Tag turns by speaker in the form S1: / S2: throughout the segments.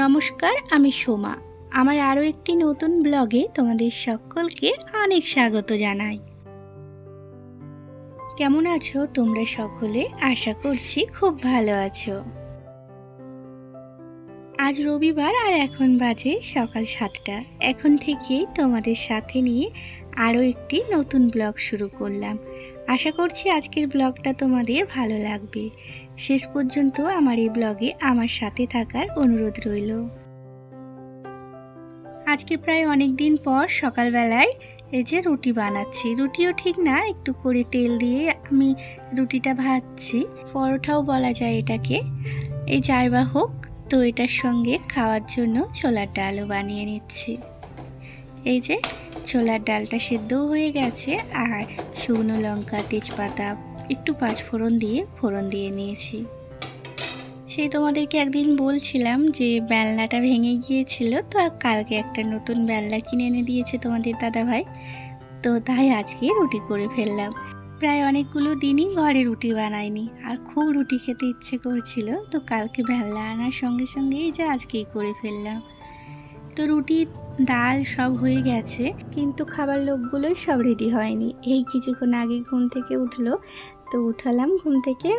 S1: নমস্কার, আমি সোমা। আমার আরও একটি নতুন ব্লগে তোমাদের সকলকে অনেক স্বাগত জানাই। কেমন আছো তোমরা সকলে? আশা করছি খুব ভালো আছো। আজ রবিবার আর এখন বাজে সকাল 7টা। এখন থেকেই তোমাদের সাথে নিয়ে আরও একটি নতুন ব্লগ শুরু করলাম। আশা করছি আজকের ব্লগটা তোমাদের ভালো লাগবে। শেষ পর্যন্ত আমার এই ব্লগে আমার সাথে থাকার অনুরোধ রইল। আজকে প্রায় অনেক দিন পর সকালবেলায় এই যে রুটি বানাচ্ছি। রুটিও ঠিক না, একটু করে তেল দিয়ে আমি রুটিটা ভাজছি। পরোটাও বলা যায় এটাকে। এই যাই বা হোক, তো এটার সঙ্গে খাওয়ার জন্য ছোলার ডালও বানিয়ে নিচ্ছি। এই যে ছোলার ডালটা সেদ্ধও হয়ে গেছে, আর শুকনো লঙ্কা, তেজপাতা, একটু পাঁচফোড়ন দিয়ে নিয়েছি। সেই তোমাদেরকে একদিন বলছিলাম যে বেলনাটা ভেঙে গিয়েছিল, তো কালকে একটা নতুন বেলনা কিনে এনে দিয়েছে তোমাদের দাদাভাই। তো তাই আজকে রুটি করে ফেললাম। প্রায় অনেকগুলো দিনই ঘরে রুটি বানাইনি, আর খুব রুটি খেতে ইচ্ছে করছিল। তো কালকে বেলনা আনার সঙ্গে সঙ্গেই যে আজকেই করে ফেললাম। তো রুটি, ডাল সব হয়ে গেছে, কিন্তু খাবার লোকগুলোই সব রেডি হয়নি। এই কিছুক্ষণ আগে ঘুম থেকে উঠলো, তো উঠালাম ঘুম থেকে,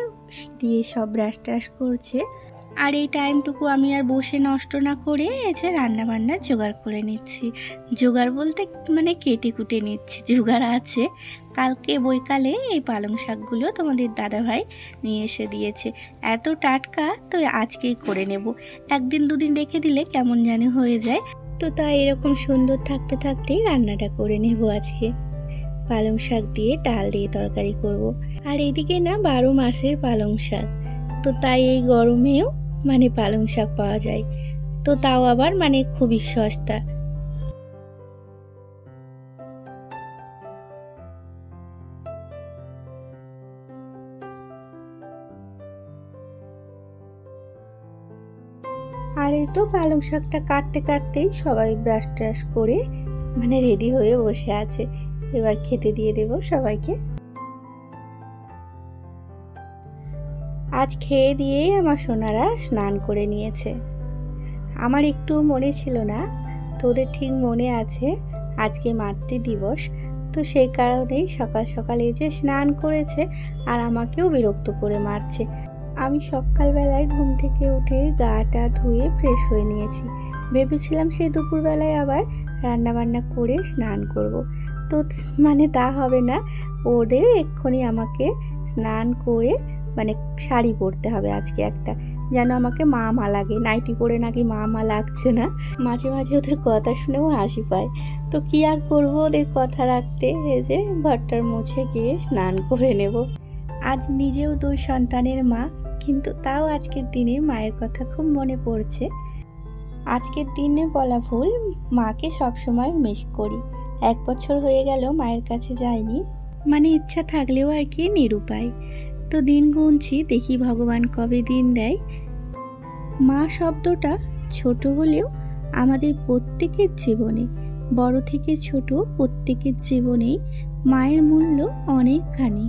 S1: দিয়ে সব ব্রাশ ট্রাশ করছে। আর এই টাইমটুকু আমি আর বসে নষ্ট না করে এসে রান্না বান্না জোগাড় করে নিচ্ছি। জোগাড় বলতে মানে কেটে কুটে নিচ্ছি, জোগাড় আছে। কালকে বৈকালে এই পালং শাকগুলো তোমাদের দাদাভাই নিয়ে এসে দিয়েছে, এত টাটকা, তো আজকেই করে নেব। একদিন দুদিন রেখে দিলে কেমন জানি হয়ে যায়। তো তাই এরকম সুন্দর থাকতে থাকতেই রান্নাটা করে নেব আজকে। পালং শাক দিয়ে ডাল দিয়ে তরকারি করব। আর এদিকে না 12 মাসের পালং শাক, তো তাই এই গরমেও মানে পালং শাক পাওয়া যায়, তো তাও আবার মানে খুবই সস্তা। আর এই তো পালং শাকটা কাটতে কাটতেই সবাই ব্রাশ ট্রাশ করে মানে রেডি হয়ে বসে আছে। এবার খেতে দিয়ে দেব সবাইকে। আজ খেয়ে দিয়েই আমার সোনারা স্নান করে নিয়েছে। আমার একটু মনে ছিল না, তোদের ঠিক মনে আছে আজকে মাতৃদিবস, তো সেই কারণেই সকাল সকাল এই যে স্নান করেছে আর আমাকেও বিরক্ত করে মারছে। আমি সকালবেলায় ঘুম থেকে উঠে গাটা ধুয়ে ফ্রেশ হয়ে নিয়েছি। ভেবেছিলাম সেই দুপুরবেলায় আবার রান্না বান্না করে স্নান করব, তো মানে তা হবে না। ওদের এক্ষুনি আমাকে স্নান করে মানে শাড়ি পরতে হবে আজকে একটা, যেন আমাকে মা মা লাগে। নাইটি পরে নাকি মা মা লাগছে না। মাঝে মাঝে ওদের কথা শুনেও হাসি পায়, তো কি আর করবো ওদের কথা রাখতে। এই যে ঘরটার মুছে গিয়ে স্নান করে নেব। আজ নিজেও 2 সন্তানের মা, কিন্তু তাও আজকের দিনে মায়ের কথা খুব মনে পড়ছে। আজকের দিনে বলা ভুল, মাকে সবসময় মিস করি। 1 বছর হয়ে গেল মায়ের কাছে যাইনি, মানে ইচ্ছা থাকলেও আর কি নিরুপায়। তো দিন গুনছি, দেখি ভগবান কবে দিন দেয়। মা শব্দটা ছোট হলেও আমাদের প্রত্যেকের জীবনে, বড় থেকে ছোট প্রত্যেকের জীবনেই মায়ের মূল্য অনেকখানি।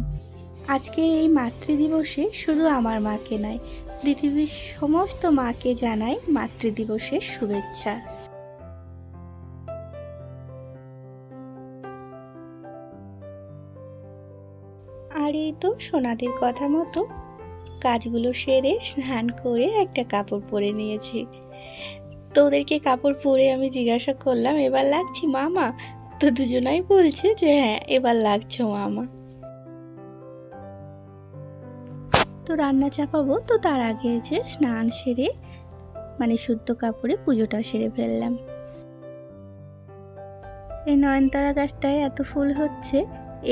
S1: আজকের এই মাতৃদিবসে শুধু আমার মাকে নয়, পৃথিবীর সমস্ত মাকে জানাই মাতৃদিবসের শুভেচ্ছা। আর এই তো সোনাদের কথা মতো কাজগুলো সেরে স্নান করে একটা কাপড় পরে নিয়েছি। তো ওদেরকে কাপড় পরে আমি জিজ্ঞাসা করলাম, এবার লাগছি মামা? তো দুজনাই বলছে যে হ্যাঁ, এবার লাগছো মামা। তো রান্না চাপাবো, তো তার আগে যে স্নান সেরে মানে শুদ্ধ কাপড়ে পুজোটা সেরে ফেললাম। এই নয়নতারা গাছটায় এত ফুল হচ্ছে,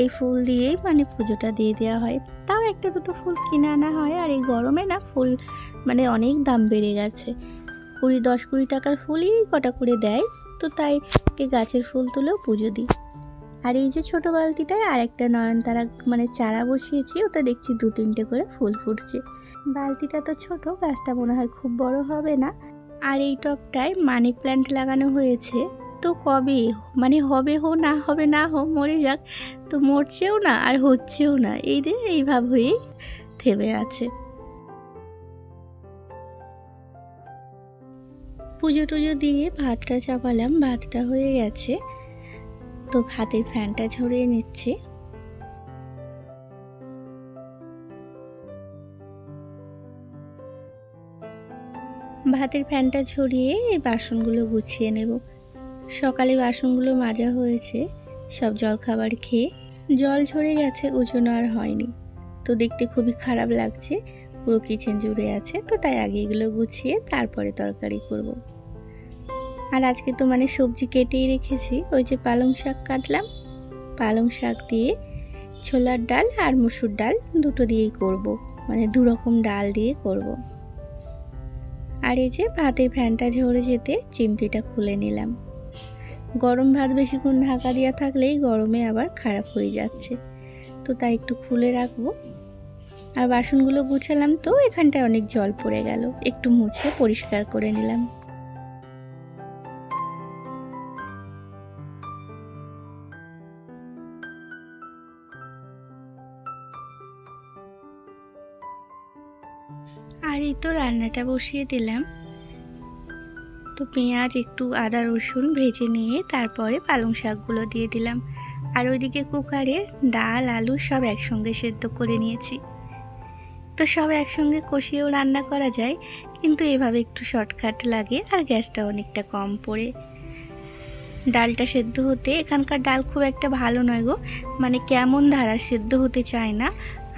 S1: এই ফুল দিয়েই মানে পুজোটা দিয়ে দেওয়া হয়। তাও একটা দুটো ফুল কিনে আনা হয়, আর এই গরমে না ফুল মানে অনেক দাম বেড়ে গেছে। 10-20 টাকার ফুলই কটা করে দেয়, তো তাই এই গাছের ফুল তুলেও পুজো দিই। আর এই যে ছোট বালতিটায় আরেকটা নয়নতারা মানে চারা বসিয়েছি, ওটা দেখছি 2-3টে করে ফুল ফুটছে। বালতিটা তো ছোট, গাছটা মনে হয় খুব বড় হবে না। আর এই টবটায় মানি প্ল্যান্ট লাগানো হয়েছে। তো কবে মানে হবে হো না হবে না হো, মরে যাক, তো মরছেও না আর হচ্ছেও না, এই ভাব হয়েই থেমে আছে। পুজো টুজো দিয়ে ভাতটা চাপালাম, ভাতটা হয়ে গেছে। তো ভাতের ফ্যানটা ঝরিয়ে নিচ্ছি। ভাতের ফ্যানটা ঝরিয়ে এই বাসনগুলো গুছিয়ে নেব। সকালে বাসনগুলো মাজা হয়েছে, সব জলখাবার খেয়ে জল ঝরে গেছে, ওজন্য আর হয়নি। তো দেখতে খুবই খারাপ লাগছে, পুরো কিচেন জুড়ে আছে। তো তাই আগে এগুলো গুছিয়ে তারপরে তরকারি করব। আর আজকে তো মানে সবজি কেটেই রেখেছি। ওই যে পালং শাক কাটলাম, পালং শাক দিয়ে ছোলার ডাল আর মসুর ডাল দুটো দিয়েই করব, মানে দু রকম ডাল দিয়ে করব। আর এই যে ভাতের ফ্যানটা ঝরে যেতে চিমটিটা খুলে নিলাম। গরম ভাত বেশিক্ষণ ঢাকা দেওয়া থাকলেই গরমে আবার খারাপ হয়ে যাচ্ছে, তো তাই একটু খুলে রাখবো। আর বাসনগুলো গুছালাম, তো এখানটায় অনেক জল পড়ে গেল, একটু মুছে পরিষ্কার করে নিলাম। আর এই তো রান্নাটা বসিয়ে দিলাম। তো পেঁয়াজ একটু আদা রসুন ভেজে নিয়ে তারপরে পালং শাকগুলো দিয়ে দিলাম। আর ওইদিকে কুকারে ডাল আলু সব একসঙ্গে সেদ্ধ করে নিয়েছি। তো সব একসঙ্গে কষিয়েও রান্না করা যায়, কিন্তু এভাবে একটু শর্টকাট লাগে আর গ্যাসটা অনেকটা কম পড়ে। ডালটা সেদ্ধ হতে, এখানকার ডাল খুব একটা ভালো নয় গো, মানে কেমন ধারার সেদ্ধ হতে চায় না।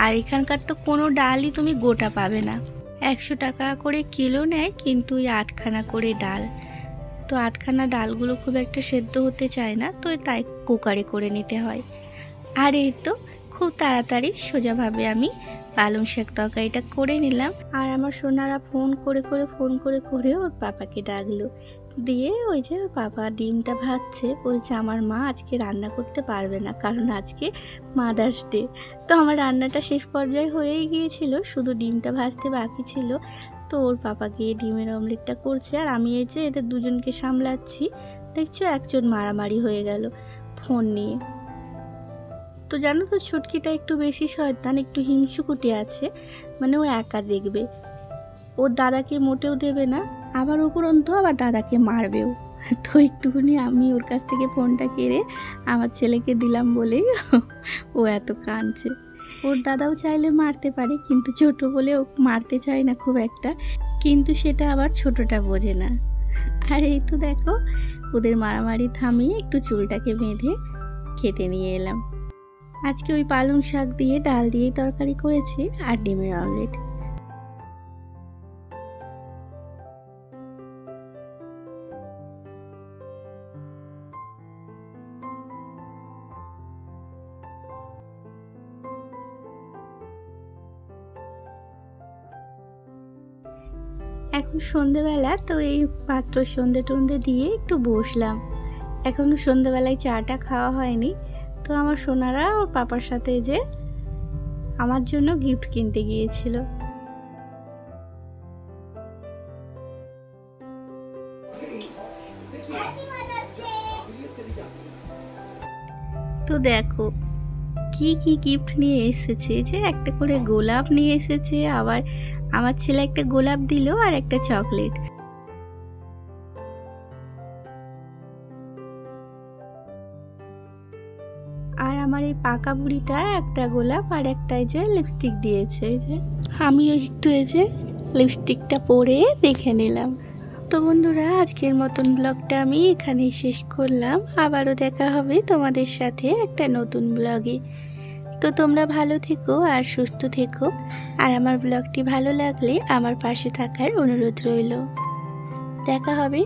S1: আর এখানকার তো কোনো ডালই তুমি গোটা পাবে না। 100 টাকা করে কিলো নেয়, কিন্তু ওই 8খানা করে ডাল। তো 8খানা ডালগুলো খুব একটা সেদ্ধ হতে চায় না, তো তাই কুকারে করে নিতে হয়। আর এই তো খুব তাড়াতাড়ি সোজাভাবে আমি পালং শাক তরকারিটা করে নিলাম। আর আমার সোনারা ফোন করে ওর পাপাকে ডাকলো, দিয়ে ওই যে ওর পাপা ডিমটা ভাজছে, বলছে আমার মা আজকে রান্না করতে পারবে না, কারণ আজকে মাদার্স ডে। তো আমার রান্নাটা শেষ পর্যায়ে হয়েই গিয়েছিল, শুধু ডিমটা ভাজতে বাকি ছিল। তো ওর পাপা গিয়ে ডিমের অমলেটটা করছে, আর আমি এই যে এদের দুজনকে সামলাচ্ছি। দেখছো একজন মারামারি হয়ে গেল ফোন নিয়ে। তো জানো তো ছুটকিটা একটু বেশি শয়তান, একটু হিংসুকুটি আছে, মানে ও একা দেখবে, ওর দাদাকে মোটেও দেবে না, আবার উপরন্তু আবার দাদাকে মারবেও। তো একটুখানি আমি ওর কাছ থেকে ফোনটা কেড়ে আমার ছেলেকে দিলাম বলেই ও এত কাঁদছে। ওর দাদাও চাইলে মারতে পারে, কিন্তু ছোট বলে ও মারতে চায় না খুব একটা, কিন্তু সেটা আবার ছোটটা বোঝে না। আর এই তো দেখো ওদের মারামারি থামিয়ে একটু চুলটাকে বেঁধে খেতে নিয়ে এলাম। আজকে ওই পালং শাক দিয়ে ডাল দিয়েই তরকারি করেছি আর ডিমের অমলেট। এখন সন্ধেবেলা, তো এই পাত্র সন্ধে টন্ধে দিয়ে একটু বসলাম। এখনো সন্ধেবেলায় চাটা খাওয়া হয়নি। তো আমার সোনারা ওর পাপার সাথে যে আমার জন্য গিফট কিনতে গিয়েছিল। তো দেখো কি কি গিফট নিয়ে এসেছে, যে একটা করে গোলাপ নিয়ে এসেছে, আবার আমার ছেলে একটা গোলাপ দিল আর একটা চকলেট। আর আমার এই পাকা বুড়িটা একটা গোলাপ আর একটা যে লিপস্টিক দিয়েছে, যে আমিও একটু এই যে লিপস্টিকটা পরে দেখে নিলাম। তো বন্ধুরা আজকের মতন ব্লগটা আমি এখানেই শেষ করলাম। আবারও দেখা হবে তোমাদের সাথে একটা নতুন ব্লগে। তো তোমরা ভালো থেকো আর সুস্থ থেকো, আর আমার ব্লগটি ভালো লাগলে আমার পাশে থাকার অনুরোধ রইল। দেখা হবে।